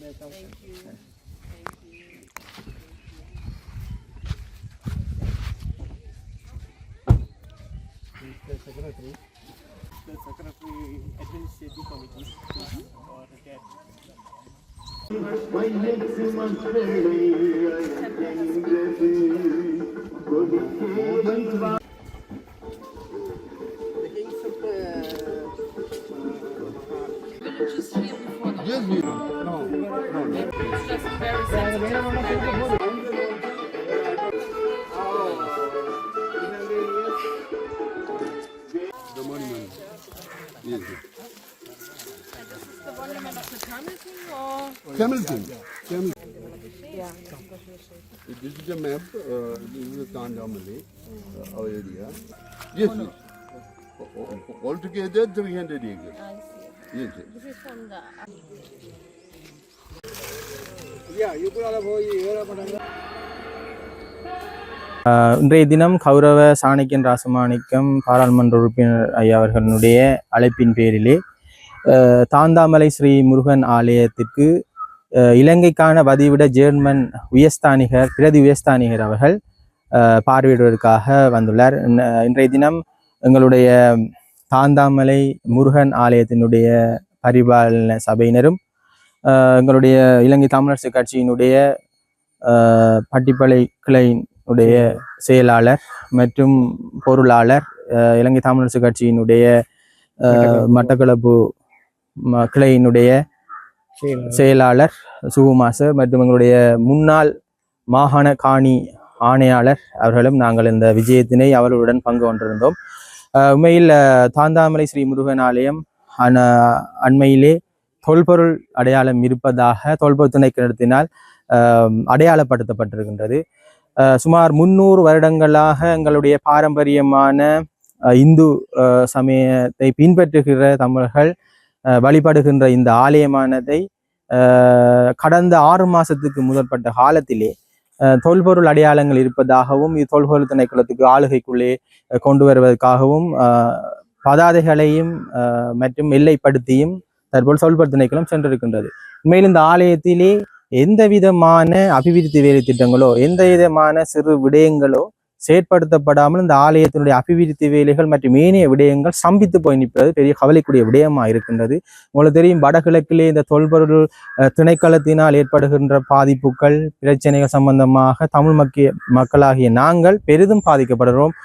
Thank you. The secretary administrative committee or that. The kings of Villages here before the Yes, we no. it's just very sensitive. The monument. Yes. This is the monument of the Hamilton or? Hamilton. Hamilton. Yeah. This is a map. This is Tandamali, our area. Yes. Altogether 300 acres. I see. Yes. This is from the. yeah, you could have a இன்றைய தினம் கௌரவ சாணக்கியன் ராசமாணிக்கம் பாராளுமன்ற உறுப்பினர் ஐயா அவர்களுடைய அழைப்பின் பேரிலே தாந்தாமலை ஸ்ரீ முருகன் ஆலயத்திற்கு இலங்கைக்கான வதிவிட ஜெர்மன் உயர்ஸ்தானிகர் பிரதி உயர்ஸ்தானிகர் அவர்கள் பார்வையிடுவதற்காக வந்துள்ளார். இன்றைய தினம் எங்களுடைய தாந்தாமலை முருகன் ஆலயத்தினுடைய பரிபாலன சபையினரும் எங்களுடைய இலங்கை தமிழரசு கட்சியினுடைய பட்டிப்பளை கிளையினுடைய செயலாளர் மற்றும் பொருளாளர், இலங்கை தமிழரசு கட்சியினுடைய மட்டக்களப்பு கிளையினுடைய செயலாளர் சுகுமாசர் மற்றும் எங்களுடைய முன்னாள் மாகாண காணி ஆணையாளர் அவர்களும் நாங்கள் இந்த விஜயத்தினை அவர்களுடன் பங்கு கொண்டிருந்தோம். உண்மையில் தாந்தாமலை ஸ்ரீ முருகன் ஆலயம் அண்மையிலே தொல்பொருள் அடையாளம் இருப்பதாக தொல்பொருள் திணைக்களத்தினால் அடையாளப்படுத்தப்பட்டிருக்கின்றது. சுமார் 300 வருடங்களாக எங்களுடைய பாரம்பரியமான இந்து சமயத்தை பின்பற்றுகிற தமிழர்கள் வழிபடுகின்ற இந்த ஆலயமானதை கடந்த 6 மாதத்துக்கு முதற்பட்ட காலத்திலே தொல்பொருள் அடையாளங்கள் இருப்பதாகவும் இது தொல்பொருள் திணைக்களத்துக்கு ஆளுகைக்குள்ளே கொண்டு வருவதற்காகவும் பதாதைகளையும் மற்றும் எல்லைப்படுத்தியும் தற்போது தொல்பொருள் திணைக்களம் சென்றிருக்கின்றது. உண்மையில் இந்த ஆலயத்திலே எந்த விதமான அபிவிருத்தி வேலை திட்டங்களோ எந்த விதமான சிறு விடயங்களோ செயற்படுத்தப்படாமல் இந்த ஆலயத்தினுடைய அபிவிருத்தி வேலைகள் மற்றும் ஏனைய விடயங்கள் ஸ்தம்பித்து போய் நிற்பது பெரிய கவலைக்குரிய விடயமா இருக்கின்றது. உங்களுக்கு தெரியும், வடகிழக்கிலே இந்த தொல்பொருள் திணைக்களத்தினால் ஏற்படுகின்ற பாதிப்புகள் பிரச்சனைகள் சம்பந்தமாக தமிழ் மக்களாகிய நாங்கள் பெரிதும் பாதிக்கப்படுகிறோம்.